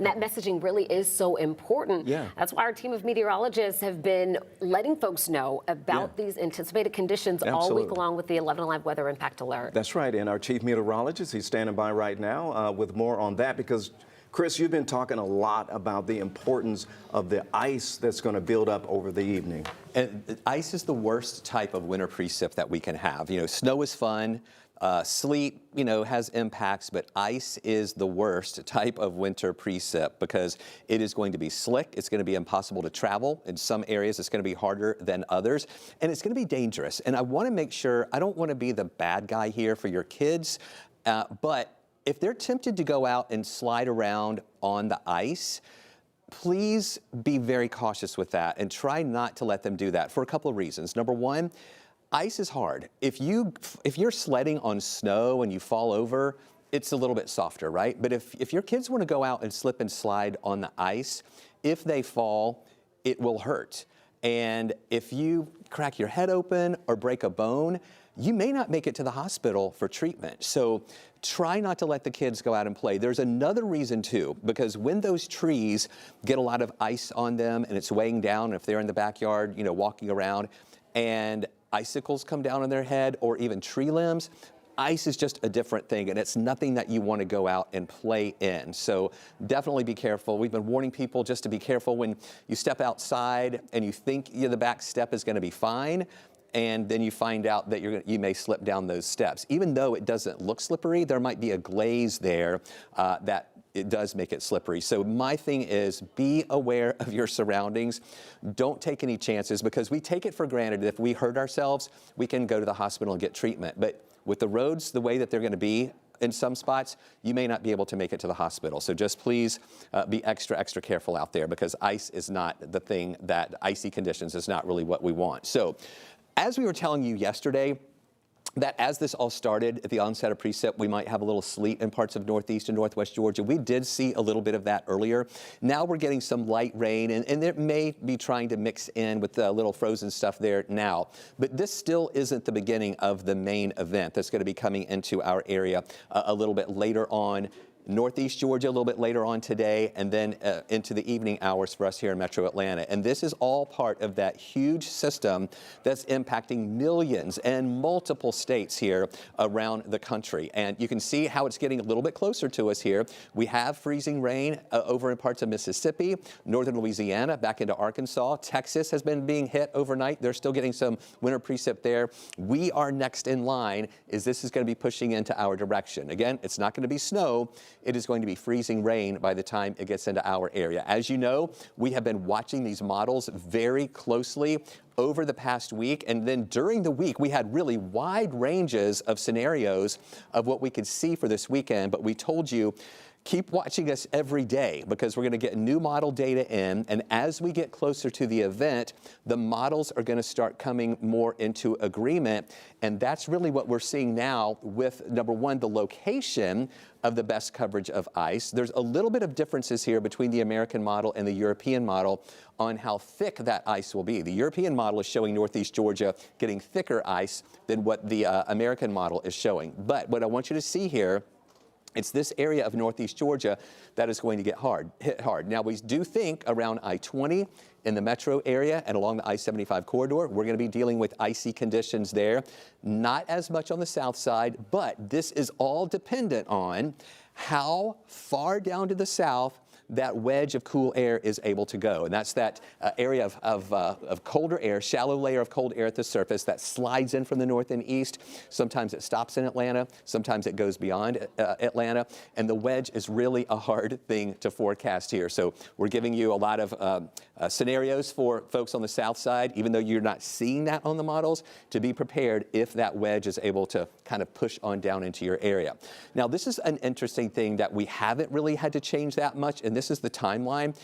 And that messaging really is so important. Yeah. That's why our team of meteorologists have been letting folks know about these anticipated conditions all week long with the 11 Alive Weather Impact Alert. That's right. And our chief meteorologist, he's standing by right now with more on that, because Chris, you've been talking a lot about the importance of the ice that's going to build up over the evening. And ice is the worst type of winter precip that we can have. You know, snow is fun. Sleet, you know, has impacts, but ice is the worst type of winter precip because it is going to be slick. It's going to be impossible to travel. In some areas, it's going to be harder than others, and it's going to be dangerous. And I want to make sure, I don't want to be the bad guy here for your kids, but if they're tempted to go out and slide around on the ice, please be very cautious with that and try not to let them do that for a couple of reasons. Number one, ice is hard. If you're sledding on snow and you fall over, it's a little bit softer, right? But if your kids want to go out and slip and slide on the ice, if they fall, it will hurt. And if you crack your head open or break a bone, you may not make it to the hospital for treatment. So try not to let the kids go out and play. There's another reason too, because when those trees get a lot of ice on them and it's weighing down, if they're in the backyard, you know, walking around, and icicles come down on their head or even tree limbs, ice is just a different thing, and it's nothing that you want to go out and play in. So definitely be careful. We've been warning people just to be careful when you step outside and you think the back step is going to be fine, and then you find out that you may slip down those steps. Even though it doesn't look slippery, there might be a glaze there that it does make it slippery. So my thing is, be aware of your surroundings. Don't take any chances, because we take it for granted that if we hurt ourselves, we can go to the hospital and get treatment. But with the roads the way that they're going to be in some spots, you may not be able to make it to the hospital. So just please be extra careful out there, because ice is not the thing that, icy conditions is not really what we want. So as we were telling you yesterday, that as this all started at the onset of precip, we might have a little sleet in parts of northeast and northwest Georgia. We did see a little bit of that earlier. Now we're getting some light rain, and it may be trying to mix in with the little frozen stuff there now. But this still isn't the beginning of the main event that's going to be coming into our area a little bit later on. Northeast Georgia a little bit later on today, and then into the evening hours for us here in Metro Atlanta. And this is all part of that huge system that's impacting millions and multiple states here around the country. And you can see how it's getting a little bit closer to us here. We have freezing rain over in parts of Mississippi, northern Louisiana, back into Arkansas. Texas has been being hit overnight. They're still getting some winter precip there. We are next in line, as this is going to be pushing into our direction. Again, it's not going to be snow. It is going to be freezing rain by the time it gets into our area. As you know, we have been watching these models very closely over the past week, and then during the week we had really wide ranges of scenarios of what we could see for this weekend, but we told you, keep watching us every day, because we're going to get new model data in, and as we get closer to the event, the models are going to start coming more into agreement, and that's really what we're seeing now with, number one, the location of the best coverage of ice. There's a little bit of differences here between the American model and the European model on how thick that ice will be. The European model is showing northeast Georgia getting thicker ice than what the American model is showing. But what I want you to see here, it's this area of northeast Georgia that is going to get hit hard. Now, we do think around I-20 in the metro area and along the I-75 corridor, we're going to be dealing with icy conditions there. Not as much on the south side, but this is all dependent on how far down to the south that wedge of cool air is able to go. And that's that area of colder air, shallow layer of cold air at the surface that slides in from the north and east. Sometimes it stops in Atlanta. Sometimes it goes beyond Atlanta. And the wedge is really a hard thing to forecast here. So we're giving you a lot of scenarios for folks on the south side, even though you're not seeing that on the models, to be prepared if that wedge is able to kind of push on down into your area. Now, this is an interesting thing that we haven't really had to change that much, and this is the timeline.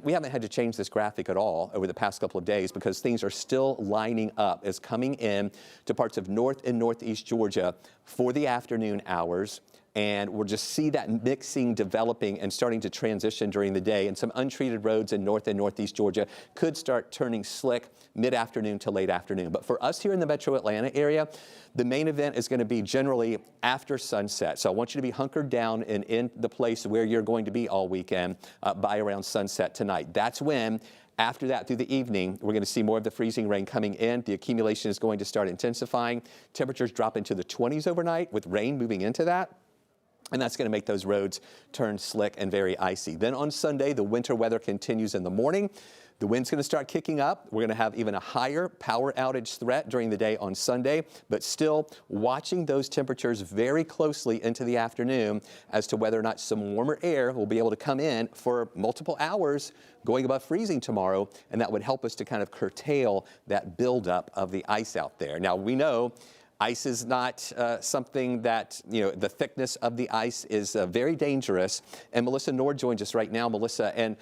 We haven't had to change this graphic at all over the past couple of days, because things are still lining up as coming in to parts of north and northeast Georgia for the afternoon hours. and we'll just see that mixing developing and starting to transition during the day. And some untreated roads in north and northeast Georgia could start turning slick mid-afternoon to late afternoon. But for us here in the metro Atlanta area, the main event is going to be generally after sunset. So I want you to be hunkered down and in the place where you're going to be all weekend by around sunset tonight. That's when, after that, through the evening, we're going to see more of the freezing rain coming in. The accumulation is going to start intensifying. Temperatures drop into the 20s overnight with rain moving into that. And that's going to make those roads turn slick and very icy. Then on Sunday, the winter weather continues in the morning. The wind's going to start kicking up. We're going to have even a higher power outage threat during the day on Sunday, but still watching those temperatures very closely into the afternoon as to whether or not some warmer air will be able to come in for multiple hours going above freezing tomorrow, and that would help us to kind of curtail that buildup of the ice out there. Now, we know ice is not something that, the thickness of the ice is very dangerous. And Melissa Nord joins us right now. Melissa, and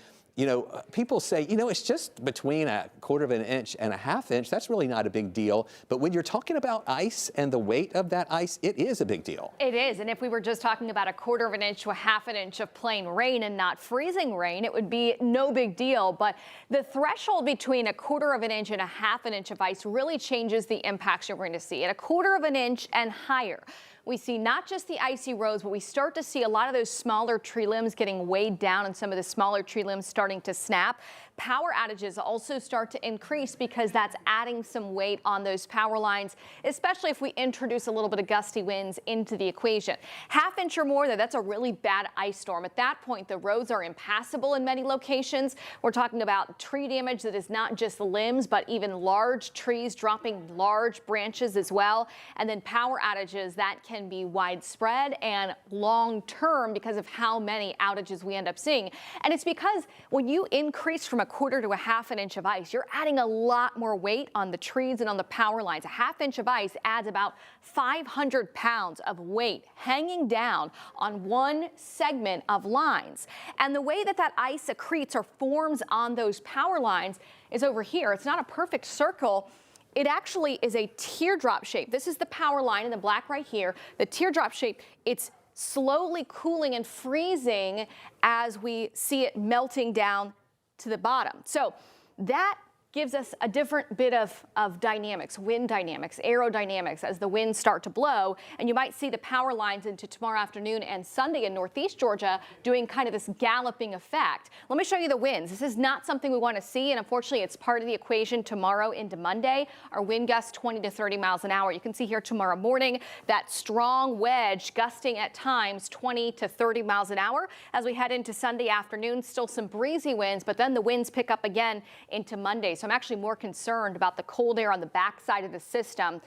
people say, it's just between a quarter of an inch and a half inch. That's really not a big deal. But when you're talking about ice and the weight of that ice, it is a big deal. It is. And if we were just talking about a quarter of an inch to a half an inch of plain rain and not freezing rain, it would be no big deal. But the threshold between a quarter of an inch and a half an inch of ice really changes the impacts you're going to see. At a quarter of an inch and higher, we see not just the icy roads, but we start to see a lot of those smaller tree limbs getting weighed down and some of the smaller tree limbs starting to snap. Power outages also start to increase because that's adding some weight on those power lines, especially if we introduce a little bit of gusty winds into the equation. Half inch or more, that's a really bad ice storm. At that point, the roads are impassable in many locations. We're talking about tree damage that is not just limbs, but even large trees dropping large branches as well. And then power outages that can be widespread and long term because of how many outages we end up seeing. And it's because when you increase from a quarter to a half an inch of ice, you're adding a lot more weight on the trees and on the power lines. A half inch of ice adds about 500 pounds of weight hanging down on one segment of lines. And the way that that ice accretes or forms on those power lines is over here. It's not a perfect circle. It actually is a teardrop shape. This is the power line in the black right here. The teardrop shape, it's slowly cooling and freezing as we see it melting down to the bottom. So that gives us a different bit of dynamics, wind dynamics, aerodynamics as the winds start to blow. And you might see the power lines into tomorrow afternoon and Sunday in northeast Georgia doing kind of this galloping effect. Let me show you the winds. This is not something we want to see, and unfortunately it's part of the equation tomorrow into Monday. Our wind gusts 20 to 30 miles an hour. You can see here tomorrow morning that strong wedge gusting at times 20 to 30 miles an hour. As we head into Sunday afternoon, still some breezy winds, but then the winds pick up again into Monday. So I'm actually more concerned about the cold air on the backside of the system.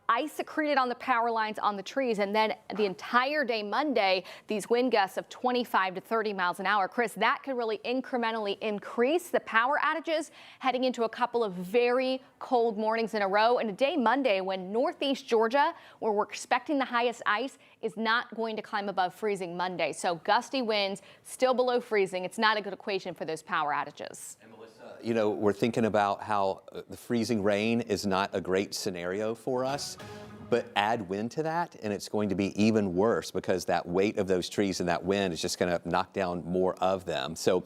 Ice secreted on the power lines on the trees, and then the entire day Monday, these wind gusts of 25 to 30 miles an hour. Chris, that could really incrementally increase the power outages heading into a couple of very cold mornings in a row. And a day Monday when northeast Georgia, where we're expecting the highest ice, is not going to climb above freezing Monday. So gusty winds still below freezing. It's not a good equation for those power outages. We're thinking about how the freezing rain is not a great scenario for us, but add wind to that and it's going to be even worse because that weight of those trees and that wind is just going to knock down more of them. So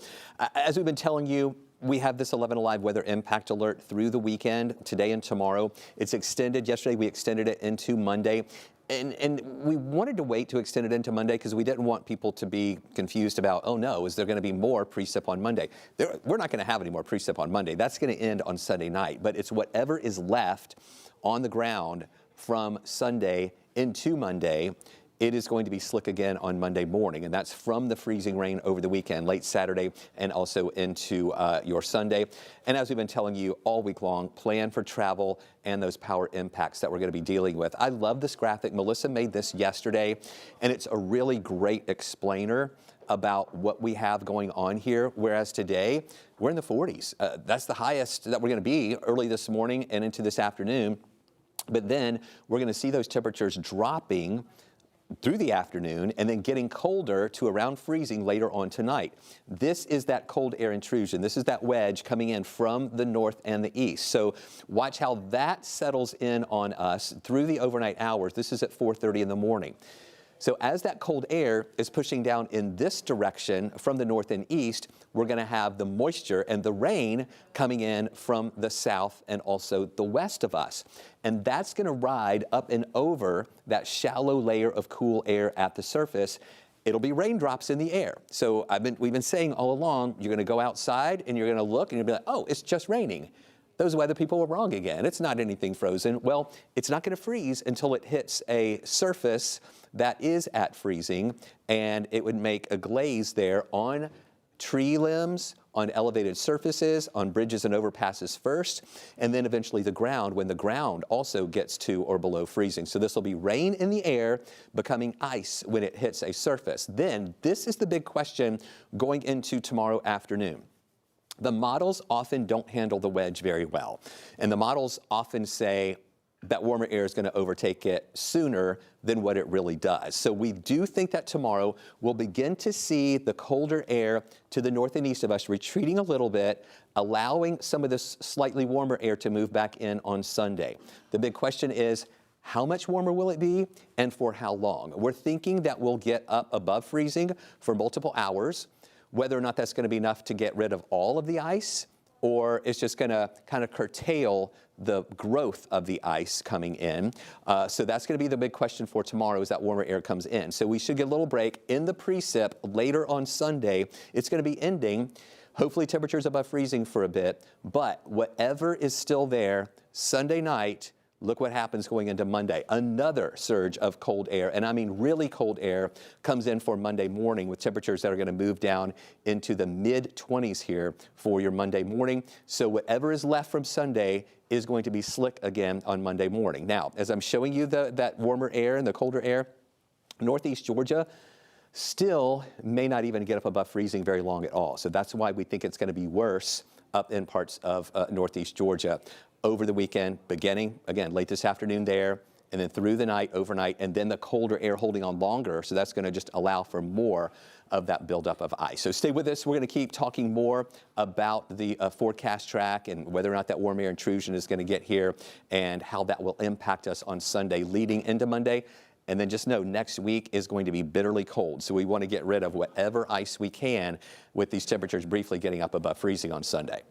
as we've been telling you, we have this 11 Alive weather impact alert through the weekend, today and tomorrow. It's extended. Yesterday, we extended it into Monday. And we wanted to wait to extend it into Monday because we didn't want people to be confused about, oh no, is there going to be more precip on Monday? We're not going to have any more precip on Monday. That's going to end on Sunday night. But it's whatever is left on the ground from Sunday into Monday. It is going to be slick again on Monday morning, and that's from the freezing rain over the weekend, late Saturday, and also into your Sunday. And as we've been telling you all week long, plan for travel and those power impacts that we're going to be dealing with. I love this graphic. Melissa made this yesterday, and it's a really great explainer about what we have going on here, whereas today, we're in the 40s. That's the highest that we're going to be early this morning and into this afternoon. But then we're going to see those temperatures dropping through the afternoon and then getting colder to around freezing later on tonight. This is that cold air intrusion. This is that wedge coming in from the north and the east. So watch how that settles in on us through the overnight hours. This is at 4:30 in the morning. So as that cold air is pushing down in this direction from the north and east, we're going to have the moisture and the rain coming in from the south and also the west of us. And that's going to ride up and over that shallow layer of cool air at the surface. It'll be raindrops in the air. So we've been saying all along, you're going to go outside and you're going to look and you'll be like, oh, it's just raining. Those weather people were wrong again. It's not anything frozen. Well, it's not going to freeze until it hits a surface that is at freezing, and it would make a glaze there on tree limbs, on elevated surfaces, on bridges and overpasses first, and then eventually the ground when the ground also gets to or below freezing. So this will be rain in the air becoming ice when it hits a surface. Then this is the big question going into tomorrow afternoon. The models often don't handle the wedge very well, and the models often say that warmer air is going to overtake it sooner than what it really does. So we do think that tomorrow we'll begin to see the colder air to the north and east of us retreating a little bit, allowing some of this slightly warmer air to move back in on Sunday. The big question is, how much warmer will it be and for how long? We're thinking that we'll get up above freezing for multiple hours. Whether or not that's going to be enough to get rid of all of the ice, or it's just going to kind of curtail the growth of the ice coming in. So that's going to be the big question for tomorrow as that warmer air comes in. So we should get a little break in the precip later on Sunday. It's going to be ending. Hopefully temperatures above freezing for a bit, but whatever is still there Sunday night, look what happens going into Monday. Another surge of cold air, and I mean really cold air, comes in for Monday morning with temperatures that are going to move down into the mid-20s here for your Monday morning. So whatever is left from Sunday is going to be slick again on Monday morning. Now, as I'm showing you that warmer air and the colder air, northeast Georgia still may not even get up above freezing very long at all. So that's why we think it's going to be worse up in parts of northeast Georgia over the weekend, beginning, again, late this afternoon there, and then through the night, overnight, and then the colder air holding on longer. So that's going to just allow for more of that buildup of ice. So stay with us. We're going to keep talking more about the forecast track and whether or not that warm air intrusion is going to get here and how that will impact us on Sunday leading into Monday. And then just know next week is going to be bitterly cold. So we want to get rid of whatever ice we can with these temperatures briefly getting up above freezing on Sunday.